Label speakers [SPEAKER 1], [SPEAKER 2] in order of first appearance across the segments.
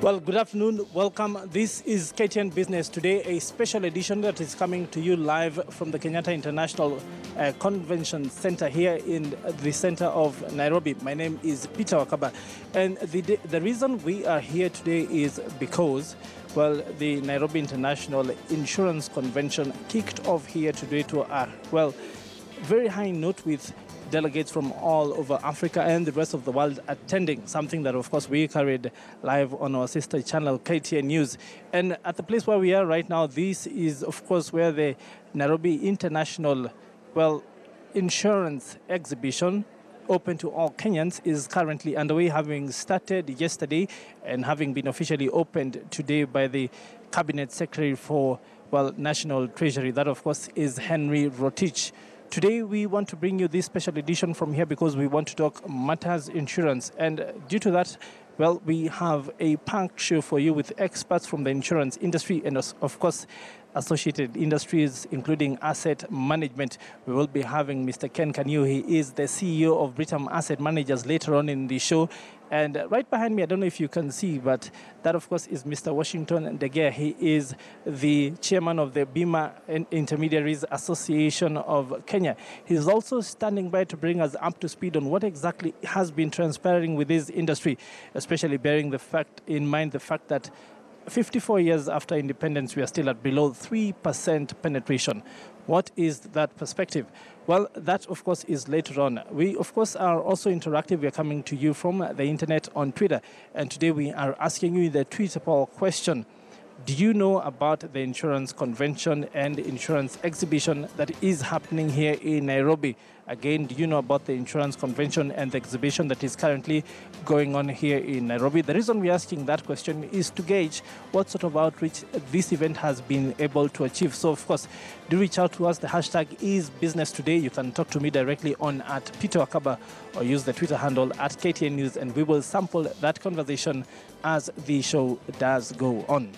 [SPEAKER 1] Well, good afternoon. Welcome. This is KTN Business Today, a special edition that is coming to you live from the Kenyatta International Convention Center here in the center of Nairobi. My name is Peter Wakaba, and the reason we are here today is because, well, the Nairobi International Insurance Convention kicked off here today to a, very high note with delegates from all over Africa and the rest of the world attending, something that, of course, we carried live on our sister channel, KTN News. And at the place where we are right now, this is, of course, where the Nairobi International, insurance exhibition open to all Kenyans is currently underway, having started yesterday and having been officially opened today by the Cabinet Secretary for, National Treasury. That, of course, is Henry Rotich. Today, we want to bring you this special edition from here because we want to talk matters insurance. And due to that, we have a packed show for you with experts from the insurance industry and, of course, associated industries, including asset management. We will be having Mr. Ken Kanyu. He is the CEO of Britam Asset Managers later on in the show. And right behind me, I don't know if you can see, but that, of course, is Mr. Washington Ndegea. He is the chairman of the Bima Intermediaries Association of Kenya. He's also standing by to bring us up to speed on what exactly has been transpiring with this industry, especially bearing in mind the fact that 54 years after independence, we are still at below 3% penetration. What is that perspective? Well, that, of course, is later on. We, of course, are also interactive. We are coming to you from the internet on Twitter. And today we are asking you the Twitter poll question. Do you know about the insurance convention and insurance exhibition that is happening here in Nairobi? Again, do you know about the insurance convention and the exhibition that is currently going on here in Nairobi? The reason we're asking that question is to gauge what sort of outreach this event has been able to achieve. So, of course, do reach out to us. The hashtag is Business Today. You can talk to me directly on @PeterWakaba or use the Twitter handle @KTN News, and we will sample that conversation as the show does go on.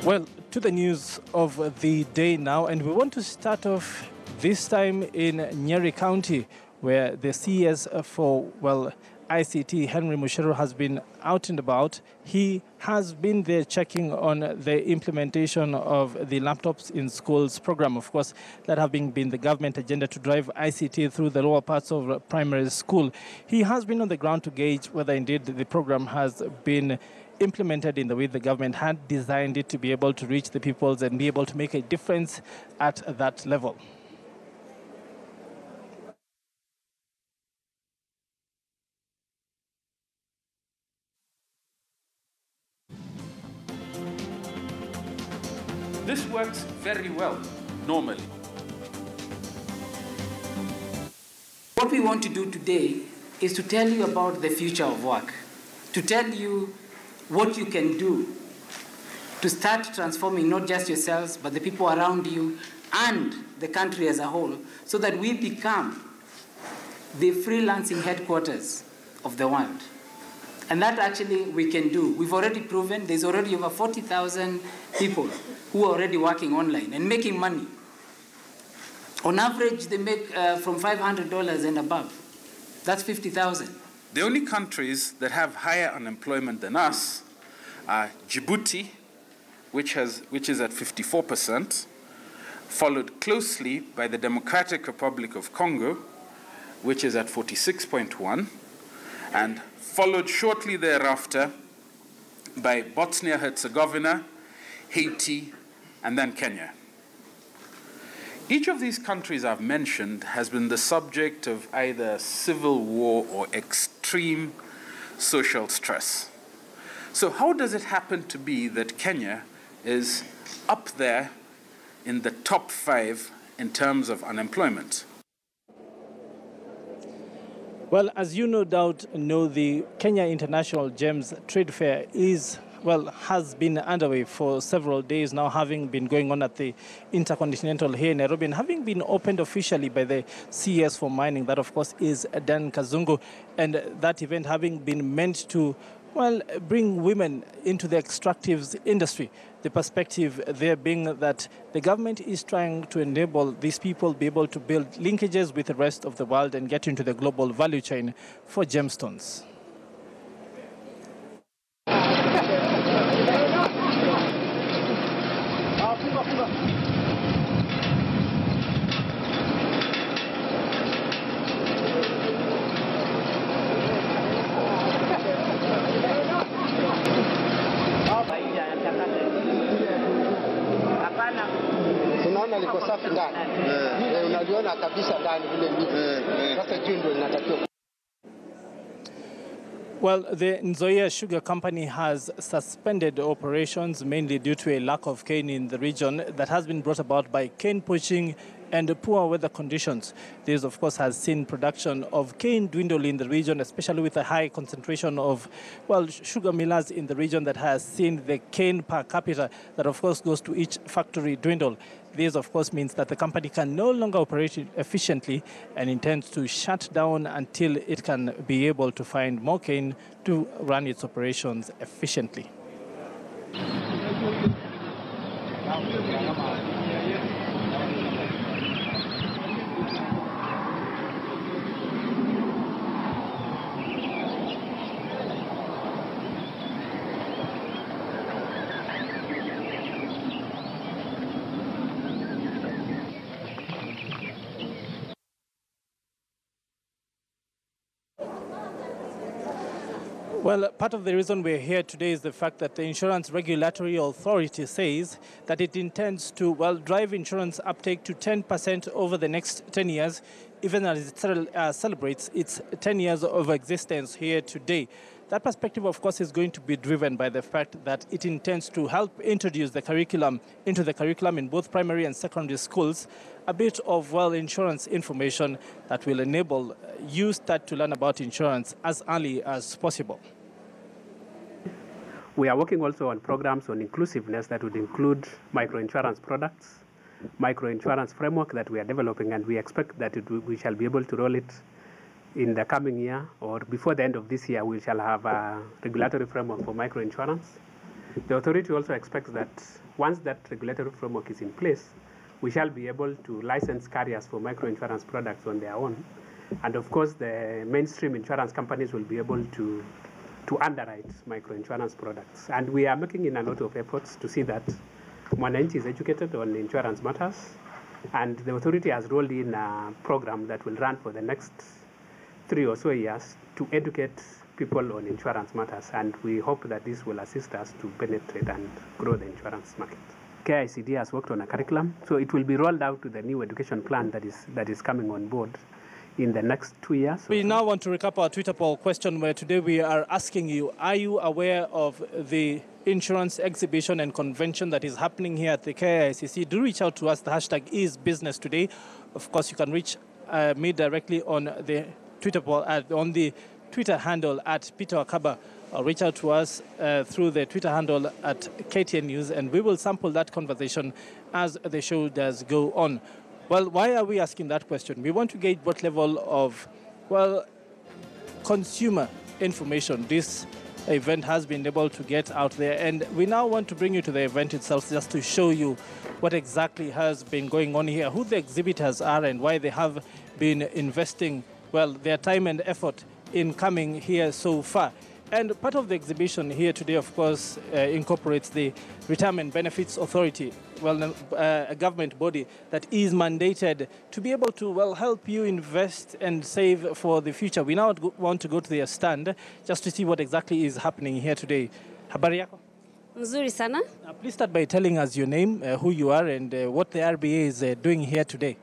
[SPEAKER 1] Well, to the news of the day now, and we want to start off this time in Nyeri County, where the CS for, ICT, Henry Mushero, has been out and about. He has been there checking on the implementation of the laptops in schools program, of course, that have been the government agenda to drive ICT through the lower parts of primary school. He has been on the ground to gauge whether indeed the program has been implemented in the way the government had designed it to be able to reach the peoples and be able to make a difference at that level.
[SPEAKER 2] This works very well, normally.
[SPEAKER 3] What we want to do today is to tell you about the future of work, to tell you what you can do to start transforming not just yourselves, but the people around you and the country as a whole, so that we become the freelancing headquarters of the world. And that actually we can do. We've already proven there's already over 40,000 people who are already working online and making money. On average, they make from $500 and above. That's 50,000.
[SPEAKER 2] The only countries that have higher unemployment than us are Djibouti, which is at 54%, followed closely by the Democratic Republic of Congo, which is at 46.1%, and followed shortly thereafter by Bosnia-Herzegovina, Haiti, and then Kenya. Each of these countries I've mentioned has been the subject of either civil war or extreme social stress. So how does it happen to be that Kenya is up there in the top 5 in terms of unemployment?
[SPEAKER 1] Well, as you no doubt know, the Kenya International Gems Trade Fair has been underway for several days now, having been going on at the Intercontinental here in Nairobi and having been opened officially by the CS for Mining. That, of course, is Dan Kazungu. And that event having been meant to bring women into the extractives industry. The perspective there being that the government is trying to enable these people be able to build linkages with the rest of the world and get into the global value chain for gemstones.
[SPEAKER 4] liko safi ndani. Unaliona kabisa ndani vile liko. Sasa juu ndio linatakiwa.
[SPEAKER 1] Well, the Nzoia Sugar Company has suspended operations mainly due to a lack of cane in the region that has been brought about by cane poaching and poor weather conditions. This, of course, has seen production of cane dwindle in the region, especially with a high concentration of, well, sugar millers in the region that has seen the cane per capita that, of course, goes to each factory dwindle. This, of course, means that the company can no longer operate efficiently and intends to shut down until it can be able to find more cane to run its operations efficiently. Well, part of the reason we're here today is the fact that the Insurance Regulatory Authority says that it intends to, well, drive insurance uptake to 10% over the next 10 years, even as it celebrates its 10 years of existence here today. That perspective, of course, is going to be driven by the fact that it intends to help introduce the curriculum into the curriculum in both primary and secondary schools, a bit of, well, insurance information that will enable you start to learn about insurance as early as possible.
[SPEAKER 5] We are working also on programs on inclusiveness that would include microinsurance products, microinsurance framework that we are developing, and we expect that we shall be able to roll it in the coming year, or before the end of this year. We shall have a regulatory framework for microinsurance. The authority also expects that once that regulatory framework is in place, we shall be able to license carriers for microinsurance products on their own. And of course, the mainstream insurance companies will be able to underwrite microinsurance products. And we are making in a lot of efforts to see that Mwananchi is educated on insurance matters. And the authority has rolled in a program that will run for the next 3 or so years to educate people on insurance matters. And we hope that this will assist us to penetrate and grow the insurance market. KICD has worked on a curriculum, so it will be rolled out to the new education plan that is coming on board in the next 2 years.
[SPEAKER 1] We now want to recap our Twitter poll question, where today we are asking you, are you aware of the insurance exhibition and convention that is happening here at the KICC? Do reach out to us. The hashtag is business today. Of course, you can reach me directly on the Twitter poll, on the Twitter handle at Peter Wakaba, or reach out to us through the Twitter handle at KTN News, and we will sample that conversation as the show does go on. Well, why are we asking that question? We want to gauge what level of, well, consumer information this event has been able to get out there. And we now want to bring you to the event itself just to show you what exactly has been going on here, who the exhibitors are, and why they have been investing, well, their time and effort in coming here so far. And part of the exhibition here today, of course, incorporates the Retirement Benefits Authority, well, a government body that is mandated to be able to, well, help you invest and save for the future. We now want to go to their stand just to see what exactly is happening here today. Habari yako?
[SPEAKER 6] Mzuri sana.
[SPEAKER 1] Please start by telling us your name, who you are, and what the RBA is doing here today.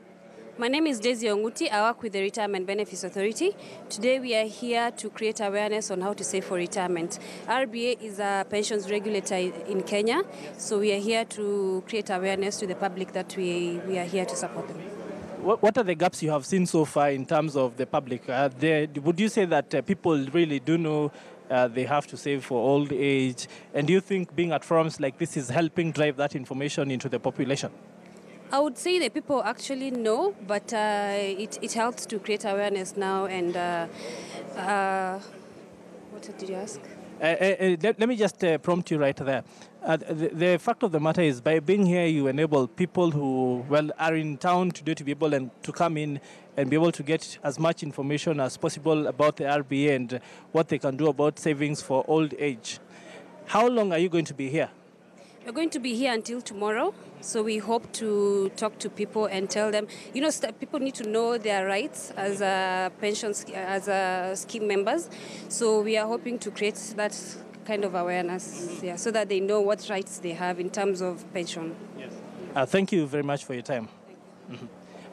[SPEAKER 6] My name is Daisy Onguti. I work with the Retirement Benefits Authority. Today we are here to create awareness on how to save for retirement. RBA is a pensions regulator in Kenya, so we are here to create awareness to the public that we are here to support them.
[SPEAKER 1] What are the gaps you have seen so far in terms of the public? Would you say that people really do know they have to save for old age? And do you think being at forums like this is helping drive that information into the population?
[SPEAKER 6] I would say that people actually know, but it helps to create awareness now. And what did you ask?
[SPEAKER 1] Let me just prompt you right there. The fact of the matter is, by being here, you enable people who, well, are in town today to be able to come in and be able to get as much information as possible about the RBA and what they can do about savings for old age. How long are you going to be here?
[SPEAKER 6] We're going to be here until tomorrow, so we hope to talk to people and tell them, people need to know their rights as scheme members. So we are hoping to create that kind of awareness, so that they know what rights they have in terms of pension.
[SPEAKER 1] Yes. Thank you very much for your time.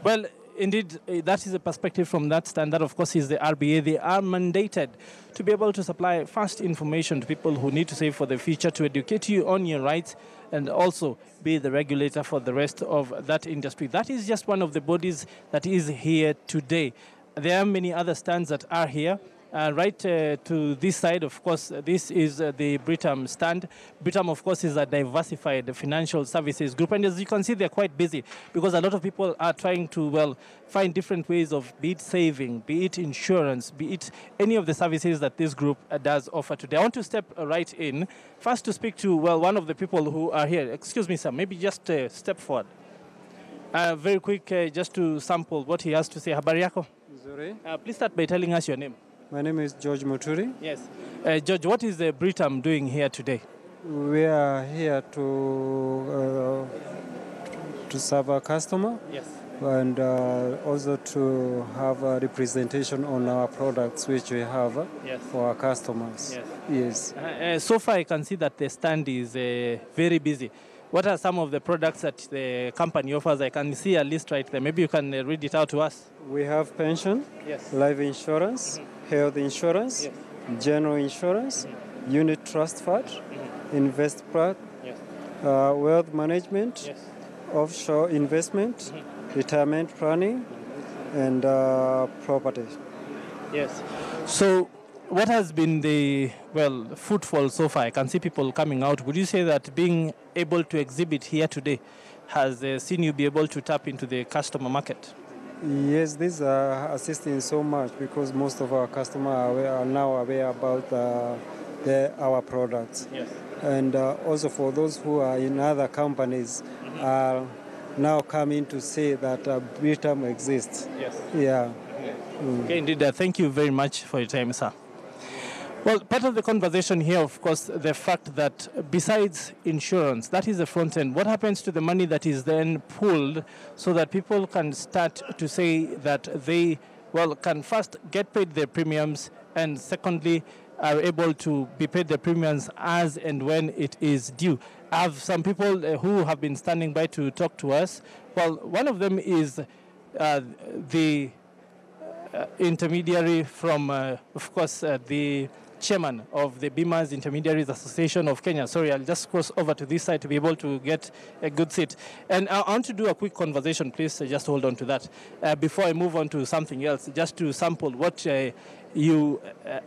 [SPEAKER 1] Well, indeed, that is a perspective from that stand. That, of course, is the RBA. They are mandated to be able to supply fast information to people who need to save for the future, to educate you on your rights, and also be the regulator for the rest of that industry. That is just one of the bodies that is here today. There are many other stands that are here. Right to this side, of course, this is the Britam stand. Britam, of course, is a diversified financial services group. And as you can see, they're quite busy because a lot of people are trying to, well, find different ways of, be it saving, be it insurance, be it any of the services that this group does offer today. I want to step right in. First to speak to, well, one of the people who are here. Excuse me, sir, maybe just step forward. Very quick, just to sample what he has to say. Habari yako? Please start by telling us your name.
[SPEAKER 7] My name is George Muturi.
[SPEAKER 1] Yes. George, what is the Britam doing here today?
[SPEAKER 7] We are here to serve our customer.
[SPEAKER 1] Yes.
[SPEAKER 7] And also to have a representation on our products which we have for our customers.
[SPEAKER 1] Yes. So far, I can see that the stand is very busy. What are some of the products that the company offers? I can see a list right there. Maybe you can read it out to us.
[SPEAKER 7] We have pension, life insurance, health insurance, general insurance, unit trust fund, invest part, wealth management, offshore investment, retirement planning, and property.
[SPEAKER 1] Yes. So what has been the, well, footfall so far? I can see people coming out. Would you say that being able to exhibit here today has seen you be able to tap into the customer market?
[SPEAKER 7] Yes, these are assisting so much because most of our customers are now aware about our products.
[SPEAKER 1] Yes.
[SPEAKER 7] And also for those who are in other companies are now coming to say that Britam exists.
[SPEAKER 1] Yes.
[SPEAKER 7] Yeah.
[SPEAKER 1] Okay, indeed. Thank you very much for your time, sir. Well, part of the conversation here, of course, the fact that besides insurance, that is the front end, what happens to the money that is then pooled so that people can start to say that they, well, can first get paid their premiums and secondly, are able to be paid their premiums as and when it is due. I have some people who have been standing by to talk to us. Well, one of them is the intermediary from, of course, the chairman of the Bima's Intermediaries Association of Kenya. Sorry, I'll just cross over to this side to be able to get a good seat. And I want to do a quick conversation, please. Just hold on to that. Before I move on to something else, just to sample what you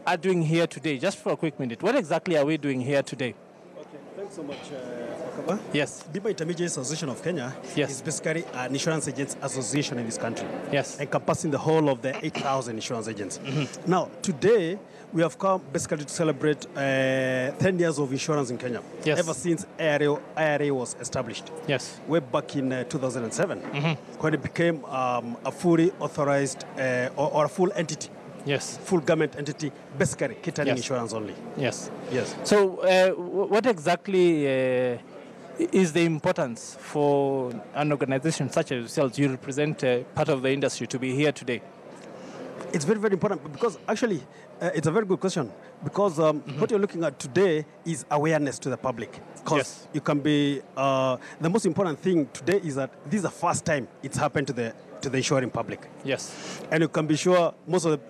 [SPEAKER 1] are doing here today, just for a quick minute. What exactly are we doing here today?
[SPEAKER 8] Okay, thanks so much, Wakaba.
[SPEAKER 1] Yes.
[SPEAKER 8] Bima Intermediaries Association of Kenya is basically an insurance agents association in this country.
[SPEAKER 1] Yes.
[SPEAKER 8] Encompassing the whole of the 8,000 insurance agents. Now, today, we have come basically to celebrate 10 years of insurance in Kenya.
[SPEAKER 1] Yes.
[SPEAKER 8] Ever since IRA was established.
[SPEAKER 1] Yes.
[SPEAKER 8] Way back in 2007, when it became a fully authorized or a full entity.
[SPEAKER 1] Yes.
[SPEAKER 8] Full government entity, basically catering insurance only.
[SPEAKER 1] Yes.
[SPEAKER 8] Yes.
[SPEAKER 1] So what exactly is the importance for an organization such as yourselves? You represent part of the industry to be here today.
[SPEAKER 8] It's very, very important because actually it's a very good question because what you're looking at today is awareness to the public. Because you can be, the most important thing today is that this is the first time it's happened to the insuring public.
[SPEAKER 1] Yes.
[SPEAKER 8] And you can be sure most of the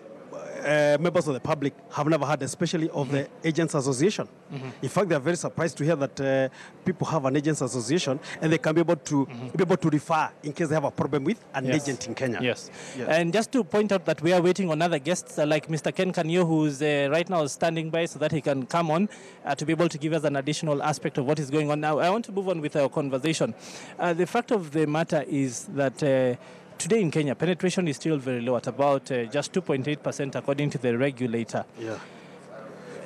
[SPEAKER 8] members of the public have never heard, especially of the Agents Association. In fact, they are very surprised to hear that people have an Agents Association and they can be able to refer in case they have a problem with an agent in Kenya.
[SPEAKER 1] Yes. And just to point out that we are waiting on other guests like Mr. Ken Kanyo, who's right now standing by so that he can come on to be able to give us an additional aspect of what is going on. Now, I want to move on with our conversation. The fact of the matter is that today in Kenya, penetration is still very low at about just 2.8% according to the regulator.
[SPEAKER 8] Yeah.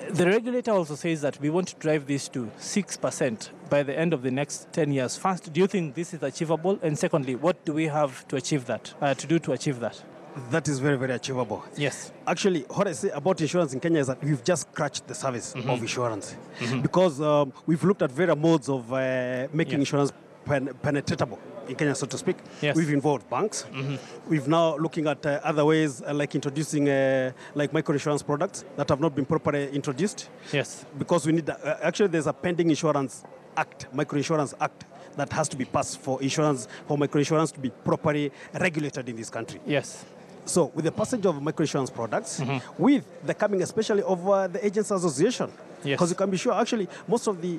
[SPEAKER 1] The regulator also says that we want to drive this to 6% by the end of the next 10 years. First, do you think this is achievable? And secondly, what do we have to achieve that, to achieve that?
[SPEAKER 8] That is very, very achievable.
[SPEAKER 1] Yes.
[SPEAKER 8] Actually, what I say about insurance in Kenya is that we've just scratched the surface of insurance. Because we've looked at various modes of making insurance penetratable in Kenya, so to speak.
[SPEAKER 1] Yes.
[SPEAKER 8] We've involved banks. We've now looking at other ways like introducing like microinsurance products that have not been properly introduced.
[SPEAKER 1] Yes.
[SPEAKER 8] Because we need, actually there's a pending insurance act, microinsurance act, that has to be passed for insurance, for microinsurance to be properly regulated in this country.
[SPEAKER 1] Yes.
[SPEAKER 8] So with the passage of microinsurance products, with the coming especially of the Agents Association, because you can be sure actually most of the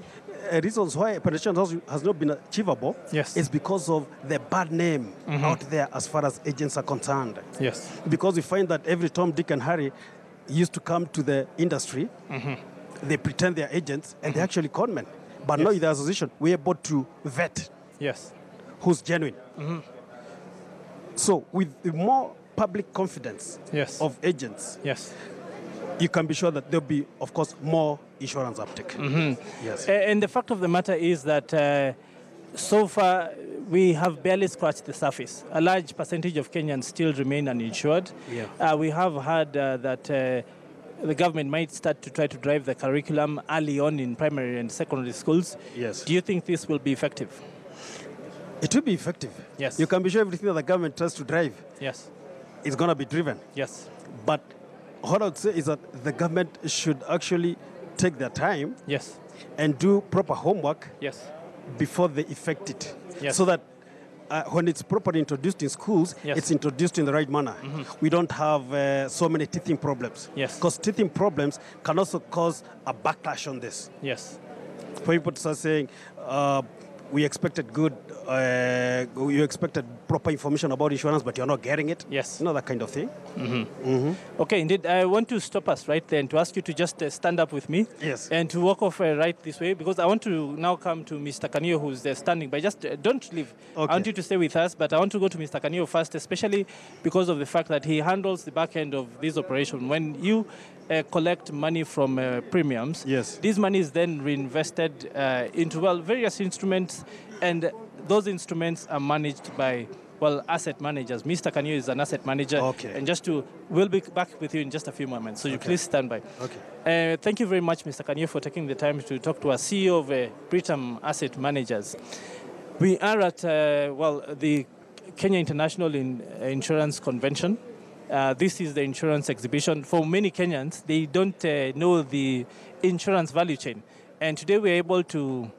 [SPEAKER 8] reasons why penetration has not been achievable is because of the bad name out there as far as agents are concerned.
[SPEAKER 1] Yes.
[SPEAKER 8] Because we find that every Tom, Dick and Harry used to come to the industry, they pretend they're agents and they're actually conmen. But now in the association, we're able to vet who's genuine. So with the more public confidence of agents, you can be sure that there'll be, of course, more insurance uptake. Yes.
[SPEAKER 1] And the fact of the matter is that so far we have barely scratched the surface. A large percentage of Kenyans still remain uninsured. We have heard that the government might start to try to drive the curriculum early on in primary and secondary schools.
[SPEAKER 8] Yes.
[SPEAKER 1] Do you think this will be effective?
[SPEAKER 8] It will be effective.
[SPEAKER 1] Yes.
[SPEAKER 8] You can be sure everything that the government tries to drive is going to be driven.
[SPEAKER 1] Yes.
[SPEAKER 8] But what I would say is that the government should actually take their time and do proper homework before they effect it. So that when it's properly introduced in schools, it's introduced in the right manner. We don't have so many teething problems. Because teething problems can also cause a backlash on this. For people to start saying, we expected you expected proper information about insurance, but you're not getting it. You know, that kind of thing.
[SPEAKER 1] Okay, indeed. I want to stop us right there and to ask you to just stand up with me. And to walk off right this way, because I want to now come to Mr. Kanio, who's standing by. Just don't leave. I want you to stay with us, but I want to go to Mr. Kanio first, especially because of the fact that he handles the back end of this operation. When you collect money from premiums, this money is then reinvested into, various instruments, and those instruments are managed by, asset managers. Mr. Kanio is an asset manager. And we'll be back with you in just a few moments, so you please stand by. Thank you very much, Mr. Kanio, for taking the time to talk to us, CEO of Britam Asset Managers. We are at, the Kenya International Insurance Convention. This is the insurance exhibition. For many Kenyans, they don't know the insurance value chain. And today we're able to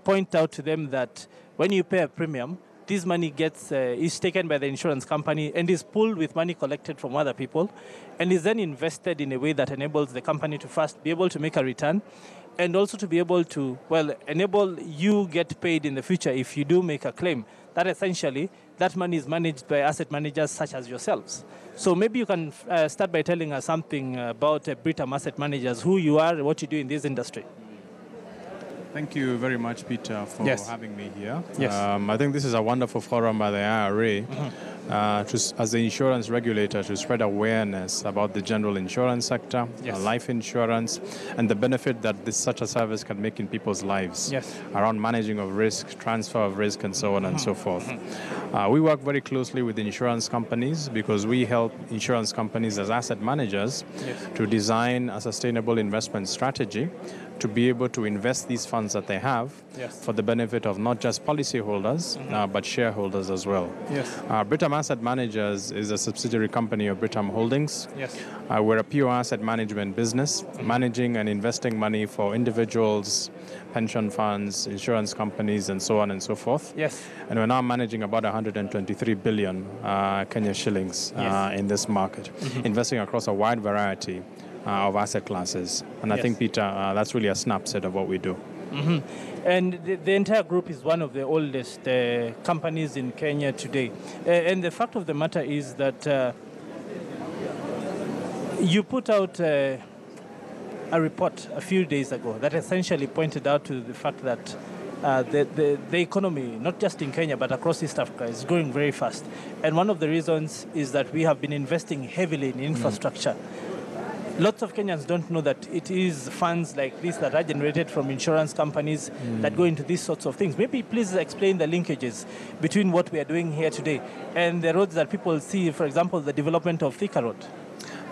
[SPEAKER 1] point out to them that when you pay a premium, this money is taken by the insurance company and is pooled with money collected from other people and is then invested in a way that enables the company to first be able to make a return and also to be able to, enable you get paid in the future if you do make a claim. That essentially, that money is managed by asset managers such as yourselves. So maybe you can start by telling us something about Britam Asset Managers, who you are, what you do in this industry.
[SPEAKER 9] Thank you very much, Peter, for having me here. I think this is a wonderful forum by the IRA as the insurance regulator to spread awareness about the general insurance sector, life insurance, and the benefit that such a service can make in people's lives around managing of risk, transfer of risk, and so on and so forth. We work very closely with insurance companies because we help insurance companies as asset managers to design a sustainable investment strategy to be able to invest these funds that they have for the benefit of not just policyholders, but shareholders as well. Britam Asset Managers is a subsidiary company of Britam Holdings. We're a pure asset management business, managing and investing money for individuals, pension funds, insurance companies, and so on and so forth. And we're now managing about 123 billion Kenya shillings in this market, investing across a wide variety of asset classes. And I think, Peter, that's really a snapshot of what we do.
[SPEAKER 1] And the entire group is one of the oldest companies in Kenya today. And the fact of the matter is that you put out a report a few days ago that essentially pointed out to the fact that the economy, not just in Kenya, but across East Africa, is growing very fast. And one of the reasons is that we have been investing heavily in infrastructure. Lots of Kenyans don't know that it is funds like this that are generated from insurance companies that go into these sorts of things. Maybe please explain the linkages between what we are doing here today and the roads that people see, for example, the development of Thika Road.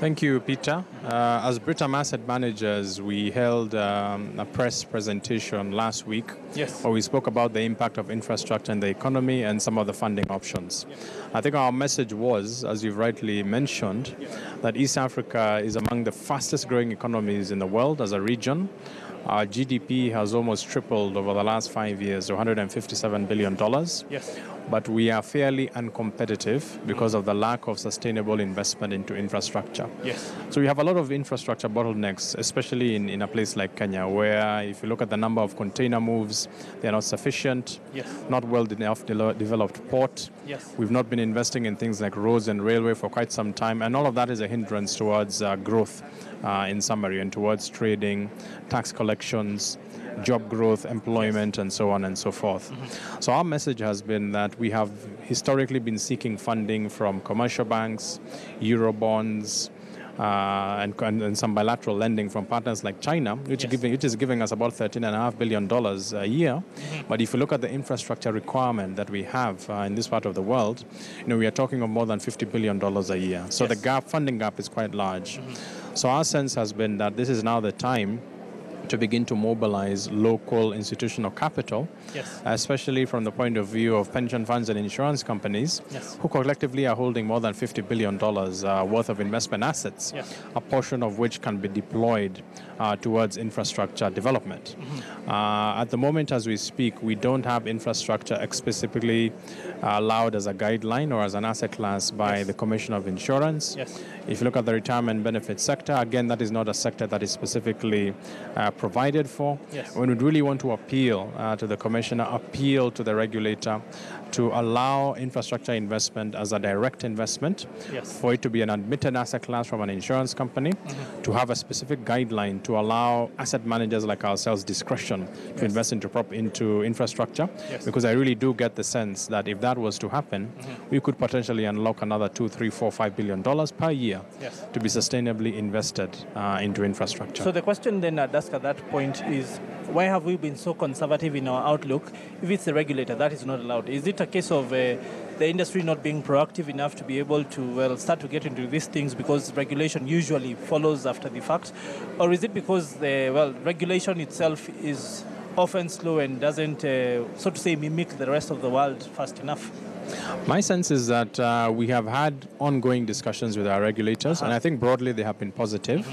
[SPEAKER 9] Thank you, Peter. As Britam Asset Managers, we held a press presentation last week where we spoke about the impact of infrastructure in the economy and some of the funding options. I think our message was, as you've rightly mentioned, that East Africa is among the fastest growing economies in the world as a region, Our GDP has almost tripled over the last 5 years to $157 billion.
[SPEAKER 1] Yes.
[SPEAKER 9] But we are fairly uncompetitive because of the lack of sustainable investment into infrastructure.
[SPEAKER 1] Yes.
[SPEAKER 9] So we have a lot of infrastructure bottlenecks, especially in a place like Kenya, where if you look at the number of container moves, they're not sufficient,
[SPEAKER 1] yes,
[SPEAKER 9] not well enough developed port.
[SPEAKER 1] Yes.
[SPEAKER 9] We've not been investing in things like roads and railway for quite some time, and all of that is a hindrance towards growth in summary, and towards trading, tax collections, job growth, employment, and so on and so forth. So our message has been that we have historically been seeking funding from commercial banks, Eurobonds, and some bilateral lending from partners like China, which is giving us about $13.5 billion a year. But if you look at the infrastructure requirement that we have in this part of the world, we are talking of more than $50 billion a year. So the funding gap is quite large. So our sense has been that this is now the time to begin to mobilize local institutional capital, especially from the point of view of pension funds and insurance companies, who collectively are holding more than $50 billion worth of investment assets, a portion of which can be deployed towards infrastructure development. At the moment as we speak, we don't have infrastructure explicitly allowed as a guideline or as an asset class by the Commission of Insurance. If you look at the retirement benefit sector, again, that is not a sector that is specifically provided for. We would really want to appeal to the commissioner, appeal to the regulator to allow infrastructure investment as a direct investment, for it to be an admitted asset class from an insurance company, to have a specific guideline to allow asset managers like ourselves discretion to invest into infrastructure, because I really do get the sense that if that was to happen, we could potentially unlock another $2, $3, $4, $5 billion per year to be sustainably invested into infrastructure.
[SPEAKER 1] So the question then I'd ask at that point is, why have we been so conservative in our outlook if it's the regulator that is not allowed? Is it a case of the industry not being proactive enough to be able to start to get into these things because regulation usually follows after the fact? Or is it because the regulation itself is often slow and doesn't, so to say, mimic the rest of the world fast enough?
[SPEAKER 9] My sense is that we have had ongoing discussions with our regulators, and I think broadly they have been positive.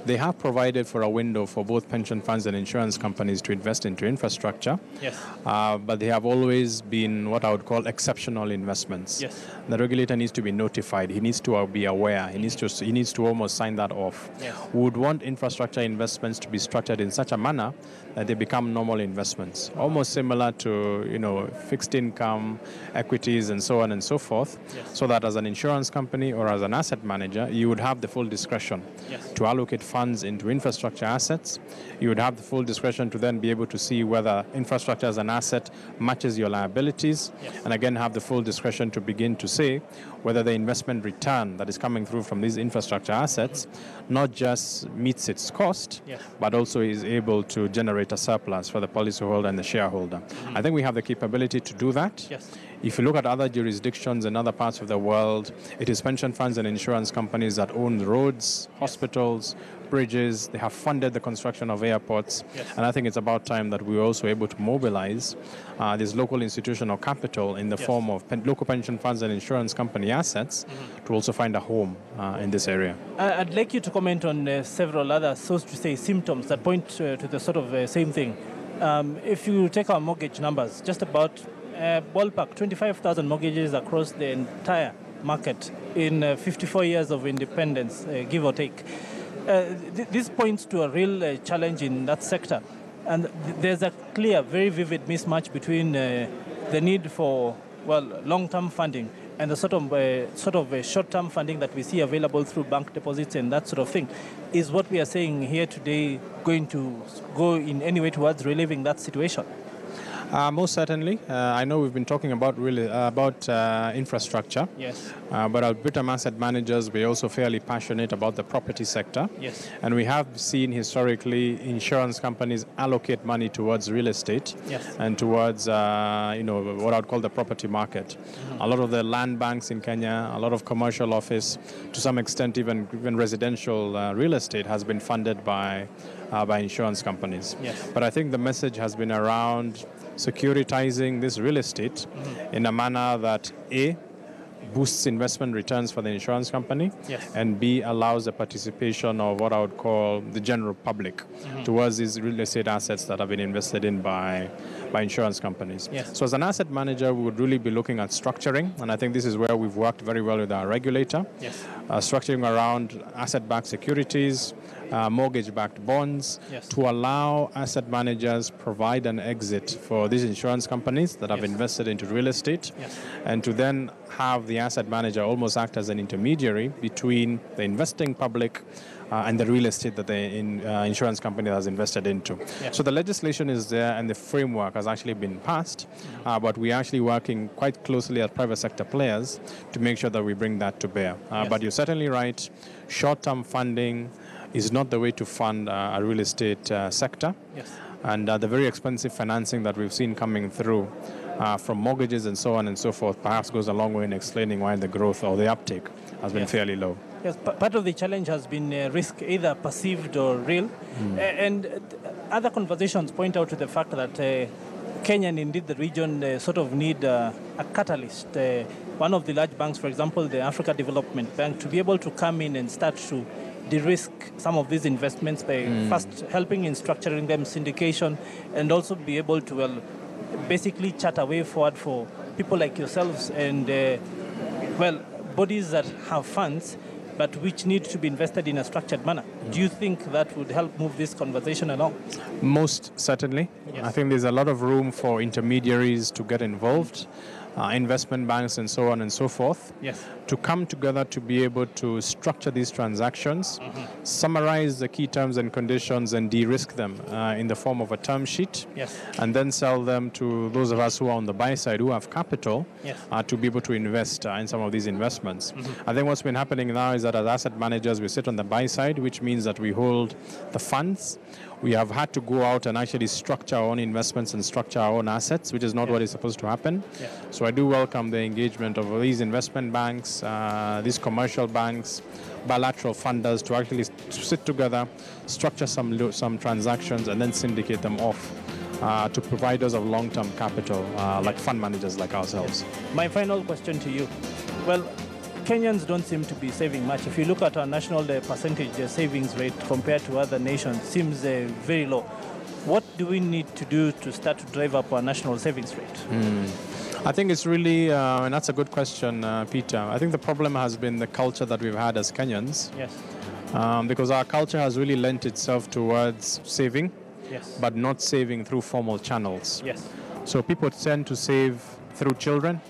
[SPEAKER 9] They have provided for a window for both pension funds and insurance companies to invest into infrastructure, but they have always been what I would call exceptional investments. The regulator needs to be notified. He needs to be aware. He needs to almost sign that off. We would want infrastructure investments to be structured in such a manner that they become normal investments, almost similar to fixed income, equities, and so on and so forth, so that as an insurance company or as an asset manager, you would have the full discretion to allocate funds into infrastructure assets. You would have the full discretion to then be able to see whether infrastructure as an asset matches your liabilities, and again have the full discretion to begin to say whether the investment return that is coming through from these infrastructure assets not just meets its cost, but also is able to generate a surplus for the policyholder and the shareholder. I think we have the capability to do that. If you look at other jurisdictions in other parts of the world, it is pension funds and insurance companies that own the roads, hospitals, bridges. They have funded the construction of airports. And I think it's about time that we were also able to mobilize this local institutional capital in the form of local pension funds and insurance company assets to also find a home in this area.
[SPEAKER 1] I'd like you to comment on several other, so to say, symptoms that point to the sort of same thing. If you take our mortgage numbers, just about ballpark 25,000 mortgages across the entire market in 54 years of independence, give or take. This points to a real challenge in that sector. And there's a clear, very vivid mismatch between the need for, long-term funding and the sort of short-term funding that we see available through bank deposits and that sort of thing. Is what we are saying here today going to go in any way towards relieving that situation?
[SPEAKER 9] Most certainly. I know we've been talking about infrastructure. But our Britam asset managers, we're also fairly passionate about the property sector. And we have seen historically insurance companies allocate money towards real estate and towards what I'd call the property market. A lot of the land banks in Kenya, a lot of commercial office, to some extent even residential real estate has been funded by insurance companies. But I think the message has been around securitizing this real estate in a manner that A, boosts investment returns for the insurance company,
[SPEAKER 1] yes.
[SPEAKER 9] and B, allows the participation of what I would call the general public towards these real estate assets that have been invested in by insurance companies.
[SPEAKER 1] Yes.
[SPEAKER 9] So as an asset manager, we would really be looking at structuring, and I think this is where we've worked very well with our regulator,
[SPEAKER 1] yes.
[SPEAKER 9] Structuring around asset-backed securities, mortgage-backed bonds,
[SPEAKER 1] yes.
[SPEAKER 9] to allow asset managers provide an exit for these insurance companies that have
[SPEAKER 1] yes.
[SPEAKER 9] invested into real estate,
[SPEAKER 1] yes.
[SPEAKER 9] and to then have the asset manager almost act as an intermediary between the investing public and the real estate that the insurance company has invested into.
[SPEAKER 1] Yeah.
[SPEAKER 9] So the legislation is there and the framework has actually been passed, but we're actually working quite closely as private sector players to make sure that we bring that to bear.
[SPEAKER 1] Yes.
[SPEAKER 9] But you're certainly right, short-term funding is not the way to fund a real estate sector.
[SPEAKER 1] Yes.
[SPEAKER 9] And the very expensive financing that we've seen coming through from mortgages and so on and so forth perhaps goes a long way in explaining why the growth or the uptake has been
[SPEAKER 1] yes.
[SPEAKER 9] fairly low.
[SPEAKER 1] Yes, part of the challenge has been risk, either perceived or real. And other conversations point out to the fact that Kenya and indeed the region sort of need a catalyst. One of the large banks, for example, the Africa Development Bank, to be able to come in and start to de-risk some of these investments by first helping in structuring them, syndication, and also be able to, basically chart a way forward for people like yourselves and, bodies that have funds but which need to be invested in a structured manner. Do you think that would help move this conversation along?
[SPEAKER 9] Most certainly.
[SPEAKER 1] Yes.
[SPEAKER 9] I think there's a lot of room for intermediaries to get involved, investment banks and so on and so forth,
[SPEAKER 1] yes.
[SPEAKER 9] to come together to be able to structure these transactions, summarize the key terms and conditions and de-risk them in the form of a term sheet,
[SPEAKER 1] yes.
[SPEAKER 9] and then sell them to those of us who are on the buy side who have capital,
[SPEAKER 1] yes.
[SPEAKER 9] to be able to invest in some of these investments. I think what's been happening now is that as asset managers, we sit on the buy side, which means that we hold the funds. We have had to go out and actually structure our own investments and structure our own assets, which is not what is supposed to happen.
[SPEAKER 1] Yes.
[SPEAKER 9] So I do welcome the engagement of these investment banks, these commercial banks, bilateral funders to actually sit together, structure some transactions, and then syndicate them off to providers of long-term capital, like fund managers like ourselves.
[SPEAKER 1] Yes. My final question to you. Well, Kenyans don't seem to be saving much. If you look at our national percentage savings rate compared to other nations, seems very low. What do we need to do to start to drive up our national savings rate?
[SPEAKER 9] I think it's really, and that's a good question, Peter. I think the problem has been the culture that we've had as Kenyans.
[SPEAKER 1] Yes.
[SPEAKER 9] Because our culture has really lent itself towards saving,
[SPEAKER 1] yes.
[SPEAKER 9] but not saving through formal channels.
[SPEAKER 1] Yes.
[SPEAKER 9] So people tend to save through children.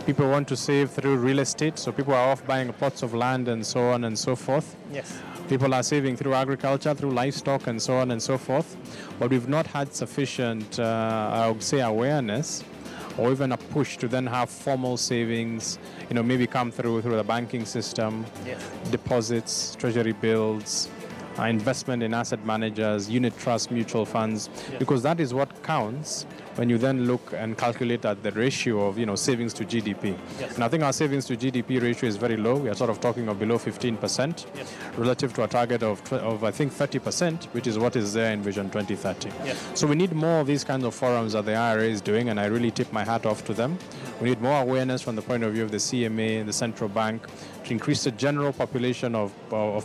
[SPEAKER 9] People want to save through real estate, so people are off buying plots of land and so on and so forth.
[SPEAKER 1] Yes.
[SPEAKER 9] People are saving through agriculture, through livestock and so on and so forth. But we've not had sufficient, I would say, awareness or even a push to then have formal savings, maybe come through the banking system,
[SPEAKER 1] yes.
[SPEAKER 9] deposits, treasury bills, investment in asset managers, unit trust, mutual funds,
[SPEAKER 1] yes.
[SPEAKER 9] because that is what counts when you then look and calculate at the ratio of savings to GDP.
[SPEAKER 1] Yes.
[SPEAKER 9] And I think our savings to GDP ratio is very low. We are sort of talking of below 15%,
[SPEAKER 1] yes. relative
[SPEAKER 9] to a target of I think 30%, which is what is there in Vision 2030.
[SPEAKER 1] Yes.
[SPEAKER 9] So we need more of these kinds of forums that the IRA is doing, and I really tip my hat off to them. We need more awareness from the point of view of the CMA, the central bank, to increase the general population of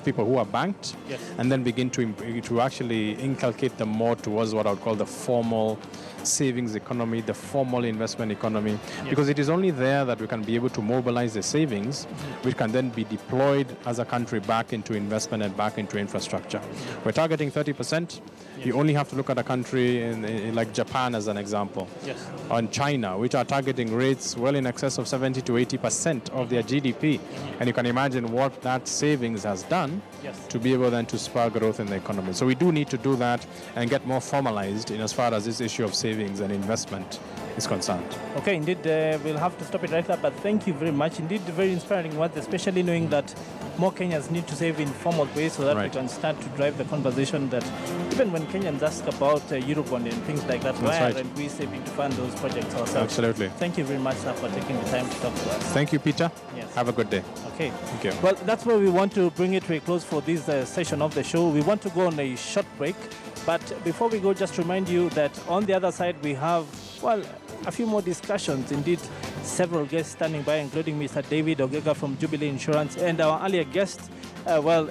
[SPEAKER 9] people who are banked,
[SPEAKER 1] yes.
[SPEAKER 9] and then begin to actually inculcate them more towards what I would call the formal savings economy, the formal investment economy, yes. because it is only there that we can be able to mobilize the savings, which can then be deployed as a country back into investment and back into infrastructure. We're targeting 30%. Yes. You only have to look at a country in like Japan as an example,
[SPEAKER 1] yes.
[SPEAKER 9] on China, which are targeting rates well in excess of 70 to 80% of their GDP. And you can imagine what that savings has done, yes. to be able then to spur growth in the economy. So we do need to do that and get more formalized in as far as this issue of savings and investment is concerned.
[SPEAKER 1] Okay, indeed, we'll have to stop it right there, but thank you very much. Indeed, very inspiring words, especially knowing that more Kenyans need to save in formal ways so that
[SPEAKER 9] right.
[SPEAKER 1] we can start to drive the conversation that even when Kenyans ask about Eurobond and things like that, why aren't we saving to fund those projects ourselves?
[SPEAKER 9] Absolutely.
[SPEAKER 1] Thank you very much, sir, for taking the time to talk to us.
[SPEAKER 9] Thank you, Peter.
[SPEAKER 1] Yes.
[SPEAKER 9] Have a good day.
[SPEAKER 1] Okay.
[SPEAKER 9] Thank you.
[SPEAKER 1] Well, that's where we want to bring it to a close for this session of the show. We want to go on a short break, but before we go, just remind you that on the other side we have, well, a few more discussions. Indeed, several guests standing by, including Mr. David Ogega from Jubilee Insurance, and our earlier guest,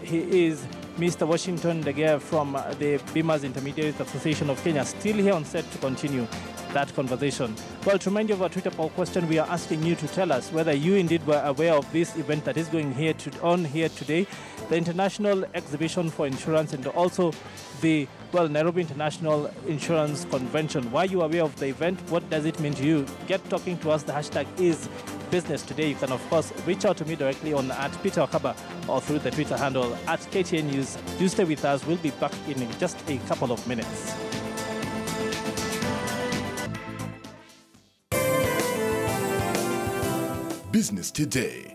[SPEAKER 1] he is Mr. Washington Degea from the Bima's Intermediaries Association of Kenya, still here on set to continue that conversation. Well, to remind you of our Twitter poll question, we are asking you to tell us whether you indeed were aware of this event that is going on here today, the International Exhibition for Insurance, and also the Nairobi International Insurance Convention. Why are you aware of the event? What does it mean to you? Get talking to us. The hashtag is Business Today. You can, of course, reach out to me directly on @PeterOkaba or through the Twitter handle @KTN News. Do stay with us. We'll be back in just a couple of minutes.
[SPEAKER 10] Business Today.